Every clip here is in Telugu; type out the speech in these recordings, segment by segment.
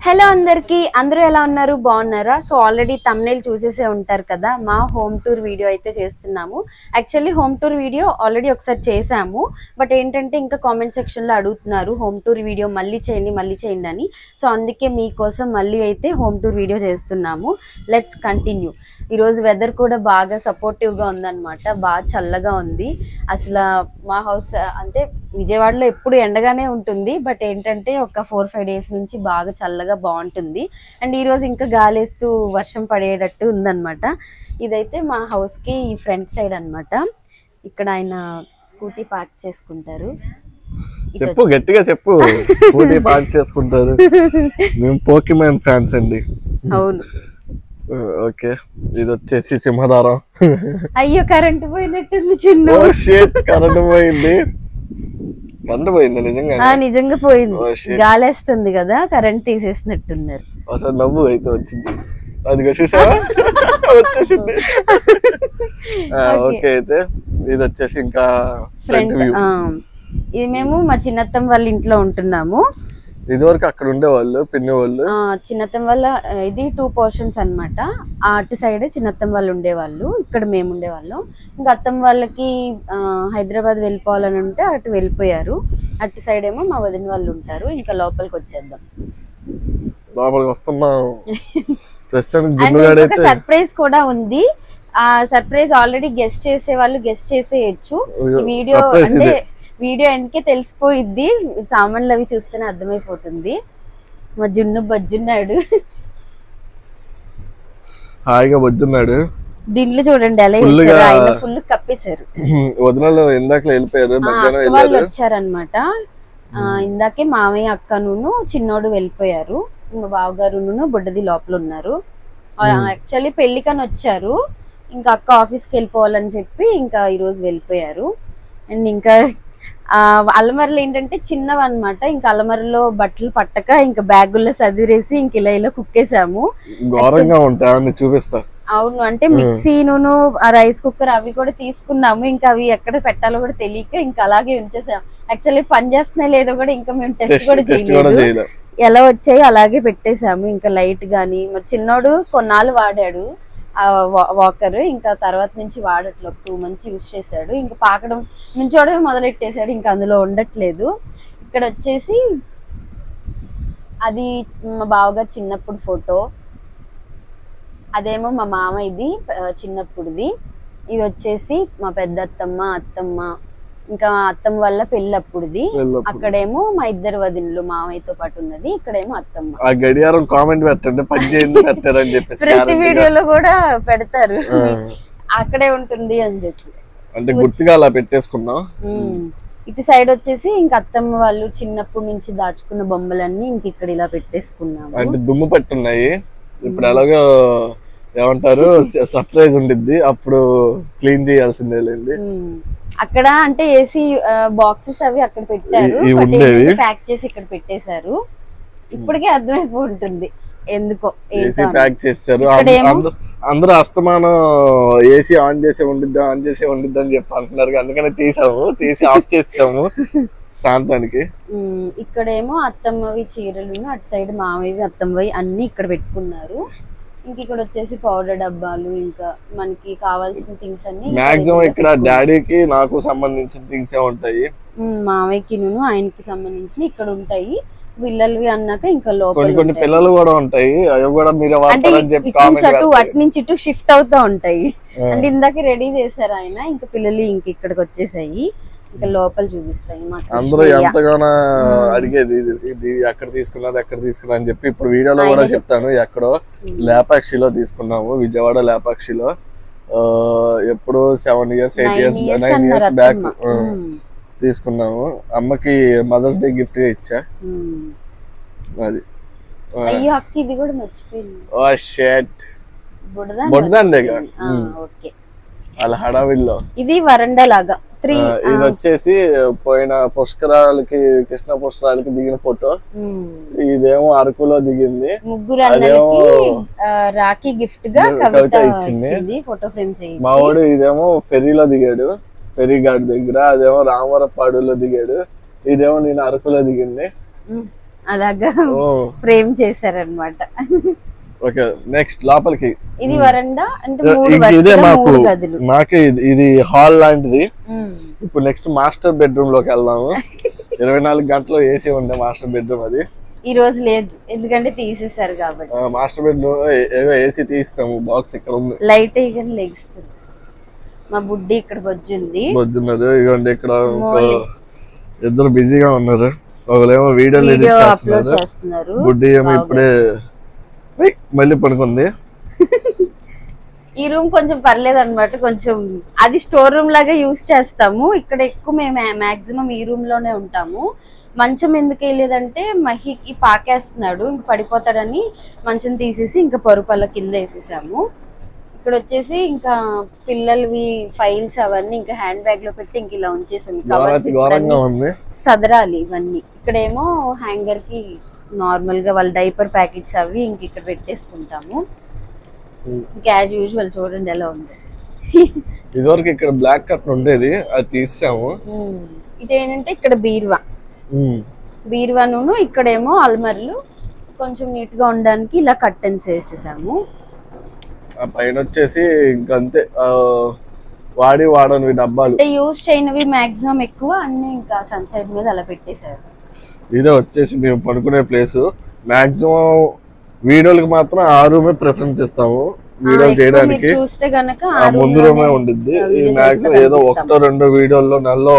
హలో అందరికి అందరూ ఎలా ఉన్నారు బాగున్నారా సో ఆల్రెడీ థంబ్నెయిల్ చూసేసే ఉంటారు కదా మా హోమ్ టూర్ వీడియో అయితే చేస్తున్నాము actually home tour video already ఒకసారి చేసాము బట్ ఏంటంటే ఇంకా కామెంట్ సెక్షన్ లో అడుగుతున్నారు హోమ్ టూర్ వీడియో మళ్ళీ చేయండి అని సో అందుకే మీకోసం మళ్ళీ అయితే హోమ్ టూర్ వీడియో చేస్తున్నాము లెట్స్ కంటిన్యూ ఈ రోజు వెదర్ కూడా బాగా సపోర్టివ్ గా ఉందన్నమాట బాగా చల్లగా ఉంది అసలు మా హౌస్ అంటే విజయవాడలో ఎప్పుడు ఎండగానే ఉంటుంది బట్ ఏంటంటే ఒక 4-5 డేస్ నుంచి బాగా చల్లగా బాగుంటుంది అండ్ ఈ రోజు ఇంకా గాలేస్తూ వర్షం పడేటట్టు ఉందన్నమాట ఇదైతే మా హౌస్ కి ఈ ఫ్రంట్ సైడ్ అన్నమాట ఇక్కడ ఆయన స్కూటీ పార్క్ చేసుకుంటారు చెప్పు గట్టిగా చెప్పు స్కూటీ పార్క్ చేసుకుంటారు మేము పోకీమాన్ ఫ్యాన్స్ అండి అవును ఓకే ఇది వచ్చేసి సింహదారం అయ్యో కరెంట్ పోయినట్టుంది చిన్న ఓ షిట్ కరెంట్ పోయింది నిజంగా పోయింది గాలేస్తుంది కదా కరెంట్ తీసేసినట్టున్నారు అసలు నవ్వు అయితే వచ్చింది అది చూసావా వచ్చేసింది ఓకే అయితే ఇది వచ్చేసి ఇంకా ఫ్రంట్ వ్యూ ఇది మేము మా చిన్నత్తమ్మ వాళ్ళ ఇంట్లో ఉంటున్నాము ఇది వరకు అక్కడ ఉండేవాళ్ళు పిన్ని వాళ్ళు చిన్నత్తమ్మ వాళ్ళ ఇది 2 పోర్షన్స్ అన్నమాట అటు సైడ్ చిన్నత్తమ్మ వాళ్ళు ఉండేవాళ్ళు ఇక్కడ మేము ఉండేవాళ్ళం ఇంకా అత్తమ్మ వాళ్ళకి హైదరాబాద్ వెళ్ళిపోవాలని ఉంటే అటు వెళ్ళిపోయారు అటు సైడ్ ఏమో మా వదిన వాళ్ళు ఉంటారు ఇంకా లోపలికి వచ్చేద్దాం లోపలికి వస్తున్నాం సర్ప్రైజ్ కూడా ఉంది ఆ సర్ప్రైజ్ ఆల్రెడీ గెస్ట్ చేసే వాళ్ళు గెస్ట్ చేసేయచ్చు ఈ వీడియో అంటే వీడియో ఎండ్కే తెలిసిపోయిద్ది సామాన్లు అవి చూస్తేనే అర్థమైపోతుంది మా జున్ను బజ్జున్నాడు హాయిగా బజ్జున్నాడు దీంట్లో చూడండి ఎలా ఆయన ఫుల్ కప్పేశారు వదినలు ఇందాక వెళ్ళిపోయారు వాళ్ళు వచ్చారనమాట ఇందాకే మామయ్య అక్కను చిన్నోడు వెళ్ళిపోయారు మా బావగారు బుడ్డది లోపల ఉన్నారు యాక్చువల్లీ పెళ్లికని వచ్చారు ఇంకా అక్క ఆఫీస్కి వెళ్ళిపోవాలని చెప్పి ఇంకా ఈ రోజు వెళ్ళిపోయారు అండ్ ఇంకా అలమరలు ఏంటంటే చిన్నవి అనమాట ఇంకా అలమరలో బట్టలు పట్టక ఇంకా బ్యాగుల్లో సదిరేసి ఇంక ఇలా కుక్కేసాము చూపిస్తా అవును అంటే మిక్సీను ఆ రైస్ కుక్కర్ అవి కూడా తీసుకున్నాము ఇంకా అవి ఎక్కడ పెట్టాలో కూడా తెలియక ఇంకా అలాగే ఉంచేసాము యాక్చువల్లీ పని చేస్తున్నాయి లేదో కూడా ఇంకా మేము టెస్ట్ కూడా చేయలేదు ఎలా వచ్చాయో అలాగే పెట్టేసాము ఇంకా లైట్ గాని మరి చిన్నోడు కొన్నాళ్ళు వాడాడు ఆ వాకర్ ఇంకా తర్వాత నుంచి వాడట్లేదు 2 months యూజ్ చేశాడు ఇంకా పాకడం నుంచోడమే మొదలెట్టేశాడు ఇంకా అందులో ఉండట్లేదు ఇక్కడ వచ్చేసి అది మా బావగారు చిన్నప్పుడు ఫోటో అదేమో మా మామ ఇది చిన్నప్పుడుది ఇది వచ్చేసి మా పెద్ద అత్తమ్మ ఇంకా అత్తమ్మ వల్ల పెళ్ళప్పుడుది అక్కడేమో మా ఇద్దరు వదినలు మామయ్యతో పాటు ఉన్నది ఇక్కడేమో అత్తమ్మ గడియారం కామెంట్ పెట్టండి పని చేయండి పెట్టారని చెప్పి ప్రతి వీడియోలో కూడా పెడతారు అక్కడే ఉంటుంది అని చెప్పి అంటే గుర్తుగా అలా పెట్టేసుకున్నాం ఇటు సైడ్ వచ్చేసి ఇంకా అత్తమ్మ వాళ్ళు చిన్నప్పటి నుంచి దాచుకున్న బొమ్మలన్నీ ఇంక ఇక్కడ ఇలా పెట్టేసుకున్నాము అంటే దుమ్ము పట్టున్నాయి ఇప్పుడు ఎలాగో ఏమంటారు సర్ప్రైజ్ ఉండిద్ది అప్పుడు క్లీన్ చేయాల్సిందే లేండి అక్కడ అంటే ఏసీ బాక్సెస్ అవి అక్కడ పెట్టారు ప్యాక్ చేసి ఇక్కడ పెట్టేశారు ఇప్పటికే అర్థమైపోతుంది ఎందుకో ఏసీ ప్యాక్ చేశారు అందరూ అస్తమానం ఏసీ ఆన్ చేసే ఉండిద్ది అని చెప్పి అంటున్నారు అందుకనే తీసి ఆఫ్ చేసాము శాంతానికి ఇక్కడేమో అత్తమ్మవి చీరలు అటు సైడ్ మామయ్యవి అత్తమ్మవి అన్ని ఇక్కడ పెట్టుకున్నారు ఇంక ఇక్కడ వచ్చేసి పౌడర్ డబ్బాలు ఇంకా మనకి కావాల్సిన థింగ్స్ అన్ని మాక్సిమం ఇక్కడ డాడీకి నాకు సంబంధించిన థింగ్స్ ఉంటాయి మామయ్యకి ఆయనకి సంబంధించిన ఇక్కడ ఉంటాయి పిల్లలవి అన్నాక ఇంకా లోపల కొన్ని పిల్లలు కూడా ఉంటాయి అవి కూడా మీరు అటు నుంచి ఇటు షిఫ్ట్ అవుతా ఉంటాయి అంటే ఇందాక రెడీ చేశారు ఆయన ఇంకా పిల్లలు ఇంక ఇక్కడికి వచ్చేసాయి ఇంకా లోపల చూపిస్తాయి అందరూ ఎంతగానో అడిగేది ఇది ఎక్కడ తీసుకున్నారు అని చెప్పి ఇప్పుడు వీడియోలో కూడా చెప్తాను ఎక్కడో లేపాక్షిలో తీసుకున్నాము విజయవాడ లేపాక్షిలో ఎప్పుడు 7 years 8 years 9 years బ్యాక్ తీసుకున్నాము అమ్మకి మదర్స్ డే గిఫ్ట్ గా ఇచ్చా అది ఇది కూడా మర్చిపోయింది ఓ షిట్ బుడదాండేగా అలా హడావిల్లో ఇది వరండా లాగా ఇది వచ్చేసి పోయిన పుష్కరాలకి కృష్ణ పుష్కరాలకి దిగిన ఫోటో ఇదేమో అరకులో దిగింది అదేమో రాఖీ గిఫ్ట్ గా కవిత ఇచ్చింది ఫోటో ఫ్రేమ్ చేయించి మా వాడు ఇదేమో ఫెరీలో దిగాడు ఫెరీ ఘాట్ దగ్గర అదేమో రామవరపాడులో దిగాడు ఇదేమో నేను అరకులో దిగింది అలాగా ఫ్రేమ్ చేశారనమాట. ఓకే నెక్స్ట్ లోపలికి ఇది వరండా అంటే ఇదే మాకు ఇది హాల్ లాంటిది. ఇప్పుడు నెక్స్ట్ మాస్టర్ బెడ్రూమ్ లోకి వెళ్దాము. 24 గంటలు ఏసీ ఉండే మాస్టర్ బెడ్రూమ్ అది ఈ రోజు లేదు ఎందుకంటే తీసేసారు కాబట్టి. మాస్టర్ బెడ్రూమ్ ఏసీ తీస్తాము. బాక్స్ ఇక్కడ ఉంది, లైట్ అయ్యి లెగిస్తుంది. మా బుడ్డి ఇక్కడ బొజ్జున్నారు. ఇదిగోండి ఇక్కడ ఇద్దరు బిజీగా ఉన్నారు. ఒకరేమో వీడియోలు ఎడిట్ చేస్తున్నారు, బుడ్డి ఏమో ఇప్పుడే మళ్ళీ పడుకుంది. ఈ రూమ్ కొంచెం పర్లేదు అనమాట, కొంచెం అది స్టోర్ రూమ్ లాగా యూజ్ చేస్తాము. ఇక్కడ ఎక్కువ మేము మాక్సిమం ఈ రూమ్ లోనే ఉంటాము. మంచం ఎందుకు వేయలేదంటే మహికి పాకేస్తున్నాడు, ఇంక పడిపోతాడని మంచం తీసేసి ఇంకా పరుపల్ల కింద వేసేసాము. ఇక్కడ వచ్చేసి ఇంకా పిల్లలవి ఫైల్స్ అవన్నీ ఇంకా హ్యాండ్ బ్యాగ్ లో పెట్టి ఇంక ఇలా ఉంచేసాము. సదరాలి ఇవన్నీ. ఇక్కడేమో హ్యాంగర్ కి నార్మల్ గా వాళ్ళ డైపర్ ప్యాకెట్స్ అవి ఇంక ఇక్కడ పెట్టేసుకుంటాము. యాజ్ యూజువల్ చూడండి ఎలా ఉంది. ఇదివరకు ఇక్కడ బ్లాక్ కర్టన్ ఉండేది, అది తీసాము. ఇదేంటంటే ఇక్కడ బీరువాను ఇక్కడేమో అల్మర్లు కొంచెం నీట్ గా ఉండడానికి ఇలా కర్టన్స్ వేసేసాము. పైన వచ్చేసి ఇంకంతే వాడని డబ్బాలు యూజ్ చేయనివి మాక్సిమం ఎక్కువ అన్ని ఇంకా సన్ సైడ్ మీద అలా పెట్టేశారు. ఇదే వచ్చేసి మేము పడుకునే ప్లేస్. మాక్సిమం వీడియోలకు మాత్రం ఆ రూమే ప్రిఫరెన్స్ ఇస్తాము. వీడియో చేయడానికి చూస్తే గనక ముందు రూమే ఉండిద్ది. మాక్సిమం ఏదో 1-2 వీడియోల్లో నెలలో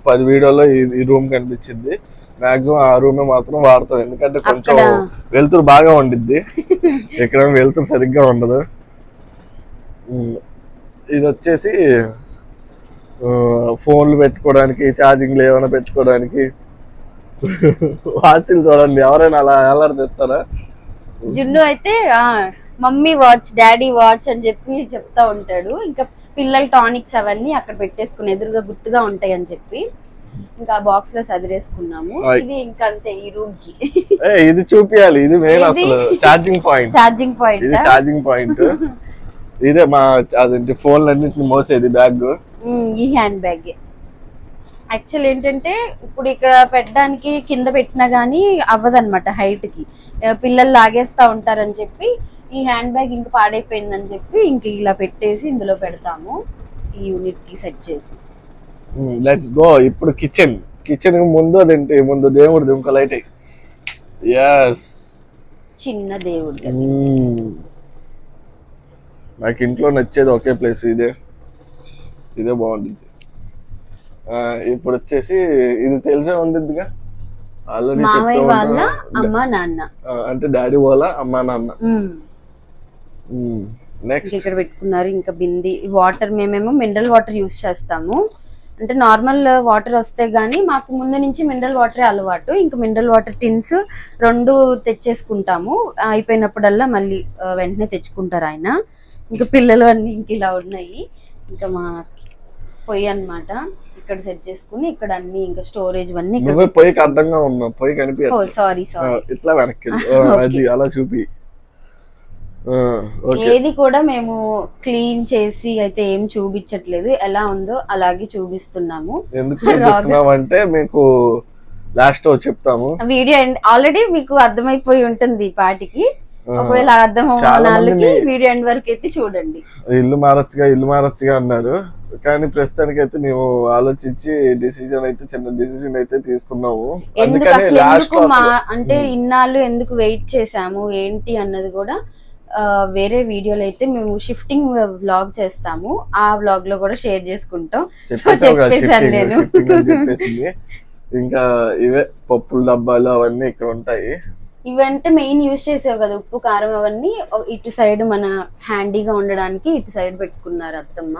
10 వీడియోలో ఈ రూమ్ కనిపించింది. మాక్సిమం ఆ రూమే మాత్రం వాడతాం, ఎందుకంటే కొంచెం వెలుతురు బాగా ఉండిద్ది. ఇక్కడ వెలుతురు సరిగ్గా ఉండదు. ఇది వచ్చేసి ఫోన్లు పెట్టుకోవడానికి, ఛార్జింగ్లు ఏమైనా పెట్టుకోవడానికి. వాచ్లు చూడండి, ఎవరైనా అలా ఎలాడతారా? జున్ను అయితే మమ్మీ వాచ్, డాడీ వాచ్ అని చెప్పి చెప్తా ఉంటాడు. ఇంకా పిల్లల టానిక్స్ అవన్నీ అక్కడ పెట్టేసుకుని ఎదురుగా గుర్తుగా ఉంటాయి అని చెప్పి ఇంకా బాక్స్ లో సదిరేసుకున్నాము. ఇది ఇంకా అంతే ఈ రూమ్ కి. ఇది చూపియాలి, ఇది మెయిన్ అసలు ఛార్జింగ్ పాయింట్. ఇది ఛార్జింగ్ పాయింట్. ఇదే మా అదేంటి ఫోన్లు అన్నింటిని మోసేది బ్యాగ్. ఈ హ్యాండ్ బ్యాగ్ యాక్చువల్ ఏంటంటే ఇప్పుడు ఇక్కడ పెట్టడానికి కింద పెట్టినా గానీ అవ్వదన్నమాట హైట్ కి, పిల్లలు లాగేస్తా ఉంటారని చెప్పి ఈ హ్యాండ్ బ్యాగ్ ఇంకా పాడైపోయిందని చెప్పి ఇంక ఇలా పెట్టేసి ఇందులో పెడతాము ఈ యూనిట్ కి సెట్ చేసి. Let's go. ఇప్పుడు కిచెన్ ముందు అదేంటి ముందు దేవుడిది ఇంకో లైట్. yes చిన్న దేవుడు. నాకు ఇంట్లో నచ్చేది ఒకే ప్లేస్ ఇదే బాగుంటుంది. ఇప్పుడు వచ్చేసి ఇది తెలిసే ఉండిద్దిగా ఆల్రెడీ అంటే డాడీ వాళ్ళ అమ్మా నాన్న. నెక్స్ట్ ఇక్కడ పెట్టుకున్నారు ఇంకా బింది వాటర్. మేమేమో మినరల్ వాటర్ యూస్ చేస్తాము. అంటే నార్మల్ వాటర్ వస్తే గానీ మాకు ముందు నుంచి మినరల్ వాటరే అలవాటు. ఇంకా మినరల్ వాటర్ టిన్స్ 2 తెచ్చేసుకుంటాము. అయిపోయినప్పుడల్లా మళ్ళీ వెంటనే తెచ్చుకుంటారు ఆయన. ఇంకా పిల్లలు అన్ని ఇంక ఇలా ఉన్నాయి. ఇంకా మా పొయ్యి అన్నమాట ఇక్కడ సెట్ చేసుకుని ఇక్కడ అన్ని ఇంకా స్టోరేజ్ అన్ని. పొయ్యికి అడ్డంగా ఉన్నా, పొయ్యి కనిపించదు. సారీ ఇట్లా వెనక్కి అది అలా చూపి. ఏది కూడా మేము క్లీన్ చేసి అయితే ఏం చూపించట్లేదు, ఎలా ఉందో అలాగే చూపిస్తున్నాము. ఎందుకు చూపిస్తున్నాం అంటే మీకు లాస్ట్ లో చెప్తాము. వీడియో ఆల్రెడీ మీకు అర్థమైపోయి ఉంటుంది ఈ పాటికి. ఒకవేళ అర్థం వాళ్ళకి వీడియో ఎండ్ వరకు అయితే చూడండి. ఇల్లు మారచ్చుగా అన్నారు, కానీ ప్రస్తుతానికి అయితే మేము ఆలోచించి చిన్న డిసిజన్ అయితే తీసుకున్నాము. అంటే ఇన్నాళ్ళు ఎందుకు వెయిట్ చేసాము ఏంటి అన్నది కూడా వేరే వీడియోలో అయితే మేము షిఫ్టింగ్ వ్లాగ్ చేస్తాము. ఆ వ్లాగ్ లో కూడా షేర్ చేసుకుంటాం. ఇంకా ఇవే పప్పుల డబ్బాలు అవన్నీ ఇక్కడ ఉంటాయి. ఇవంటే మెయిన్ యూజ్ చేసేవి కదా, ఉప్పు కారం అవన్నీ ఇటు సైడ్ మన హ్యాండీగా ఉండడానికి ఇటు సైడ్ పెట్టుకున్నారు అత్తమ్మ.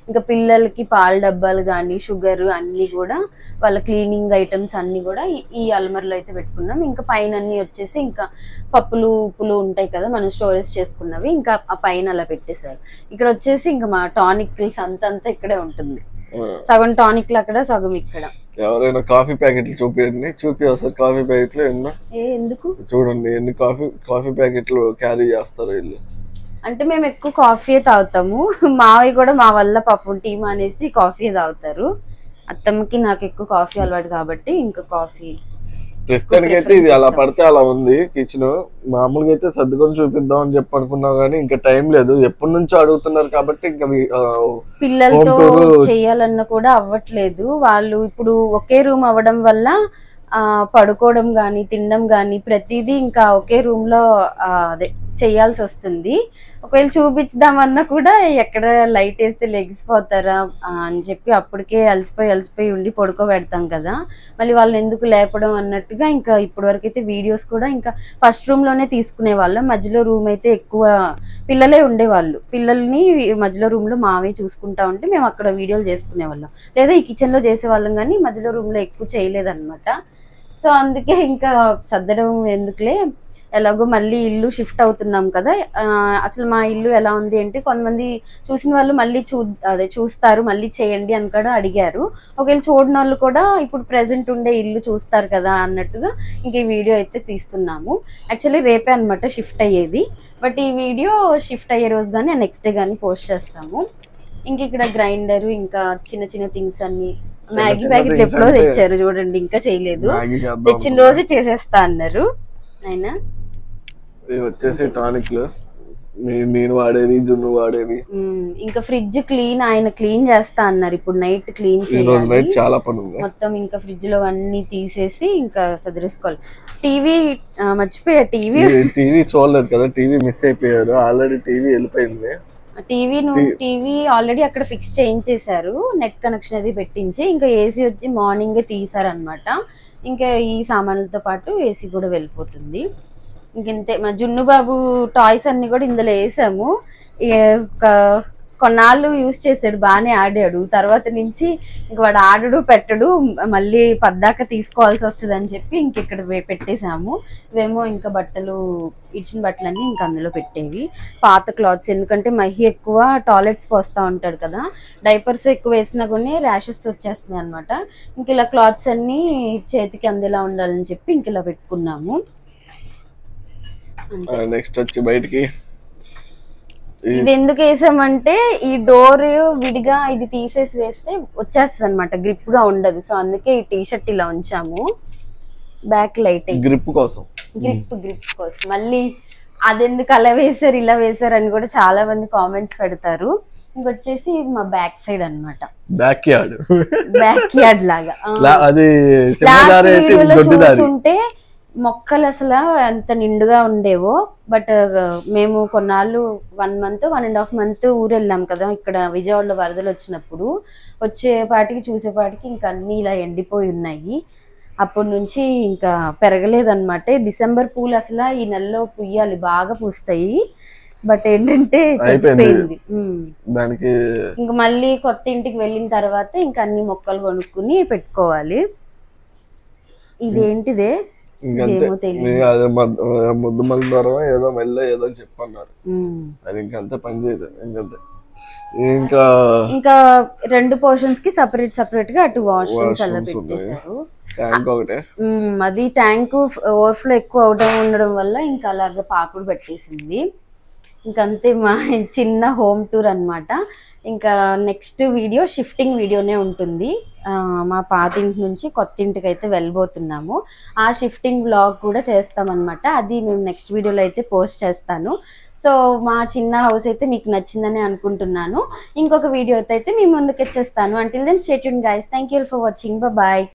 ఇంకా పిల్లలకి పాల డబ్బాలు కానీ షుగర్ అన్ని కూడా వాళ్ళ క్లీనింగ్ ఐటమ్స్ అన్ని కూడా ఈ అల్మర్లో అయితే పెట్టుకున్నాం. ఇంకా పైన అన్ని వచ్చేసి ఇంకా పప్పులు ఉప్పులు ఉంటాయి కదా మనం స్టోరేజ్ చేసుకున్నవి, ఇంకా ఆ పైన అలా పెట్టేశారు. ఇక్కడ వచ్చేసి ఇంకా మా టానిక్స్ అంతా ఇక్కడే ఉంటుంది. సగం టానిక్లు అక్కడ, సగం ఇక్కడ. ఎవరైనా కాఫీ ప్యాకెట్లు చూపి వస్తారు. కాఫీ ప్యాకెట్లు ఎందుకు చూడండి ఎన్ని కాఫీ ప్యాకెట్లు క్యారీ చేస్తారు వీళ్ళు. అంటే మేము ఎక్కువ కాఫీ తాగుతాము. మావి కూడా మా వల్ల పాపం టీమ్ అనేసి కాఫీ తాగుతారు. అత్తమ్మకి నాకు ఎక్కువ కాఫీ అలవాటు కాబట్టి ఇంకా కాఫీ ప్రస్తుతానికి అయితే ఇది అలా పడితే అలా ఉంది కిచెన్. మామూలుగా అయితే సర్దుకొని చూపిద్దాం అని చెప్పి అనుకున్నాం కానీ ఇంకా టైం లేదు. ఎప్పటి నుంచో అడుగుతున్నారు కాబట్టి ఇంకా పిల్లలతో చేయాలన్నా కూడా అవ్వట్లేదు. వాళ్ళు ఇప్పుడు ఒకే రూమ్ అవ్వడం వల్ల పడుకోవడం గానీ తినడం గానీ ప్రతిదీ ఇంకా ఒకే రూమ్ లో అదే చేయాల్సి వస్తుంది. ఒకవేళ చూపించుదామన్నా కూడా ఎక్కడ లైట్ వేస్తే లెగిసిపోతారా అని చెప్పి అప్పటికే అలసిపోయి ఉండి పడుకోబెడతాం కదా, మళ్ళీ వాళ్ళని ఎందుకు లేపడం అన్నట్టుగా ఇంకా ఇప్పటి వరకు అయితే వీడియోస్ కూడా ఇంకా ఫస్ట్ రూమ్ లోనే తీసుకునే వాళ్ళం. మధ్యలో రూమ్ అయితే ఎక్కువ పిల్లలే ఉండేవాళ్ళు. పిల్లల్ని మధ్యలో రూమ్ లో మావే చూసుకుంటా ఉంటే మేము అక్కడ వీడియోలు చేసుకునే వాళ్ళం, లేదా ఈ కిచెన్ లో చేసేవాళ్ళం కానీ మధ్యలో రూమ్ లో ఎక్కువ చేయలేదన్నమాట. సో అందుకే ఇంకా సర్దడం ఎందుకులే, ఎలాగో మళ్ళీ ఇల్లు షిఫ్ట్ అవుతున్నాం కదా. అసలు మా ఇల్లు ఎలా ఉంది అంటే కొంతమంది చూసిన వాళ్ళు మళ్ళీ చూస్తారు, మళ్ళీ చేయండి అని కూడా అడిగారు. ఒకవేళ చూడని వాళ్ళు కూడా ఇప్పుడు ప్రెసెంట్ ఉండే ఇల్లు చూస్తారు కదా అన్నట్టుగా ఇంక ఈ వీడియో అయితే తీస్తున్నాము. యాక్చువల్లీ రేపే అనమాట షిఫ్ట్ అయ్యేది, బట్ ఈ వీడియో షిఫ్ట్ అయ్యే రోజు కానీ నెక్స్ట్ డే కానీ పోస్ట్ చేస్తాము. ఇంక ఇక్కడ గ్రైండర్ ఇంకా చిన్న చిన్న థింగ్స్ అన్ని, మ్యాగీ ప్యాకెట్ ఎప్పుడో తెచ్చారు చూడండి, ఇంకా చేయలేదు. తెచ్చిన రోజే చేసేస్తా అన్నారు ఆయన. వచ్చేసి టానిక్లు నేను వాడేవి, జున్ను వాడేవి. ఇంకా ఫ్రిడ్జ్ ఆయన క్లీన్ చేస్తా అన్నారు. ఇప్పుడు నైట్ క్లీన్ చేయాలి, చాలా పని ఉంది మొత్తం. ఇంకా ఫ్రిడ్జ్ లో అన్ని తీసేసి ఇంకా సదిరేసుకోవాలి. టీవీ మర్చిపోయా, టీవీ చూడలేదు కదా, టీవీ మిస్ అయిపోయారు. ఆల్రెడీ టీవీ వెళ్ళిపోయింది. టీవీ ఆల్రెడీ అక్కడ ఫిక్స్ చేయించేశారు, నెట్ కనెక్షన్ అది పెట్టించి. ఇంకా ఏసీ వచ్చి మార్నింగ్ తీసారనమాట. ఇంకా ఈ సామాన్లతో పాటు ఏసీ కూడా వెళ్ళిపోతుంది. ఇంకంతే. మా జున్ను బాబు టాయ్స్ అన్ని కూడా ఇందులో వేసాము. కొన్నాళ్ళు యూజ్ చేసాడు, బాగానే ఆడాడు. తర్వాత నుంచి ఇంక వాడు ఆడడు పెట్టడు, మళ్ళీ పద్దాక తీసుకోవాల్సి వస్తుంది అని చెప్పి ఇంక ఇక్కడ పెట్టేసాము. ఇవేమో ఇంకా బట్టలు, ఇచ్చిన బట్టలన్నీ ఇంకా అందులో పెట్టేవి. పాత క్లాత్స్, ఎందుకంటే మహి ఎక్కువ టాయిలెట్స్ పోస్తూ ఉంటాడు కదా, డైపర్స్ ఎక్కువ వేసినా కూడా ర్యాషెస్ వచ్చేస్తున్నాయి అనమాట. ఇంక ఇలా క్లాత్స్ అన్ని చేతికి అందేలా ఉండాలని చెప్పి ఇంక ఇలా పెట్టుకున్నాము. నెక్స్ట్ వచ్చి బయటికి ఇది ఎందుకు వేసామంటే ఈ డోర్ విడిగా ఇది తీసేసి వేస్తే వచ్చేస్తుంది అనమాట, గ్రిప్ గా ఉండదు. సో అందుకే ఈ టీ షర్ట్ ఇలా ఉంచాము. బ్యాక్ లైట్ గ్రిప్ కోసం, గ్రిప్ కోసం. మళ్ళీ అదెందుకు అలా వేసారు ఇలా వేసారు అని కూడా చాలా మంది కామెంట్స్ పెడతారు. ఇంకొచ్చేసి మా బ్యాక్ సైడ్ అనమాట, బ్యాక్ యార్డ్ లాగా. చూస్తుంటే మొక్కలు అసలు ఎంత నిండుగా ఉండేవో. బట్ మేము కొన్నాళ్ళు 1 month 1.5 months ఊరు వెళ్ళాం కదా, ఇక్కడ విజయవాడలో వరదలు వచ్చినప్పుడు. వచ్చేపాటికి చూసేపాటికి ఇంకా అన్ని ఇలా ఎండిపోయి ఉన్నాయి. అప్పటి నుంచి ఇంకా పెరగలేదన్నమాట. డిసెంబర్ పూలు అసలు ఈ నెలలో పుయ్యాలి, బాగా పూస్తాయి. బట్ ఏంటంటే చచ్చిపోయింది. ఇంకా మళ్ళీ కొత్త ఇంటికి వెళ్ళిన తర్వాత ఇంకా అన్ని మొక్కలు కొనుక్కుని పెట్టుకోవాలి. ఇదేంటిదే ముద్దు మళ్ళీ ద్వారా ఏదో మెల్ల ఏదో చెప్పన్నారు, అది ఇంకంతే పని చేయదు. ఇంకా 2 portions కి సపరేట్ గా 2 washrooms అలా పెట్టేశారు. ట్యాంక్ ఒకటే, అది ట్యాంక్ ఓవర్ఫ్లో ఎక్కువ ఉండడం వల్ల ఇంకా అలాగా పాకుడు పెట్టేసింది. ఇంకంతే మా చిన్న హోమ్ టూర్ అన్నమాట. ఇంకా నెక్స్ట్ వీడియో షిఫ్టింగ్ వీడియోనే ఉంటుంది. మా పాత ఇంటి నుంచి కొత్త ఇంటికి అయితే వెళ్ళబోతున్నాము. ఆ షిఫ్టింగ్ వ్లాగ్ కూడా చేస్తామన్నమాట. అది మేము నెక్స్ట్ వీడియోలో అయితే పోస్ట్ చేస్తాను. సో మా చిన్న హౌస్ అయితే మీకు నచ్చిందని అనుకుంటున్నాను. ఇంకొక వీడియో అయితే మీ ముందుకు వచ్చేస్తాను. Until then stay tuned guys. Thank you for watching. Bye.